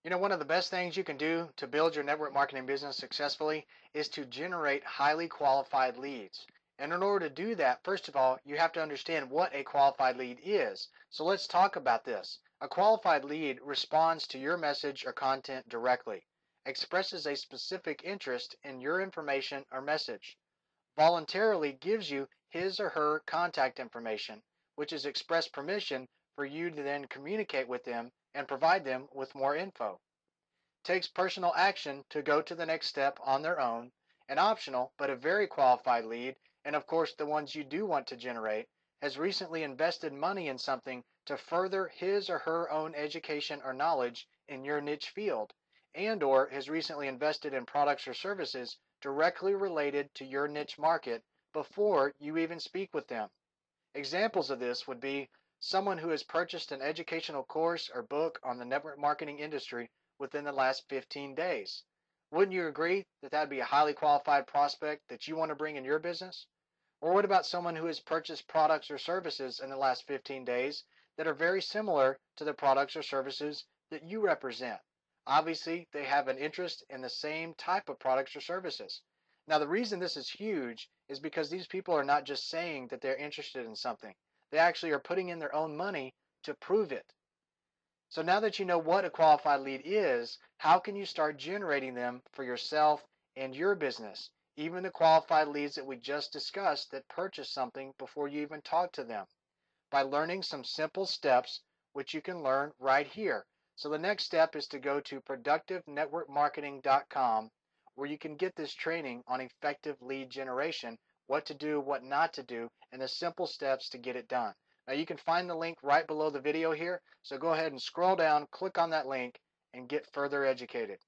One of the best things you can do to build your network marketing business successfully is to generate highly qualified leads. And in order to do that, first of all, you have to understand what a qualified lead is. So let's talk about this. A qualified lead responds to your message or content directly, expresses a specific interest in your information or message, voluntarily gives you his or her contact information, which is express permission for you to then communicate with them and provide them with more info, takes personal action to go to the next step on their own. An optional but a very qualified lead, and of course the ones you do want to generate, has recently invested money in something to further his or her own education or knowledge in your niche field, and or has recently invested in products or services directly related to your niche market before you even speak with them. Examples of this would be someone who has purchased an educational course or book on the network marketing industry within the last 15 days. Wouldn't you agree that that'd be a highly qualified prospect that you want to bring in your business? Or what about someone who has purchased products or services in the last 15 days that are very similar to the products or services that you represent? Obviously, they have an interest in the same type of products or services. Now, the reason this is huge is because these people are not just saying that they're interested in something. They actually are putting in their own money to prove it. So now that you know what a qualified lead is, how can you start generating them for yourself and your business? Even the qualified leads that we just discussed that purchase something before you even talk to them, by learning some simple steps which you can learn right here. So the next step is to go to productivenetworkmarketing.com, where you can get this training on effective lead generation, what to do, what not to do, and the simple steps to get it done. Now you can find the link right below the video here, so go ahead and scroll down, click on that link, and get further educated.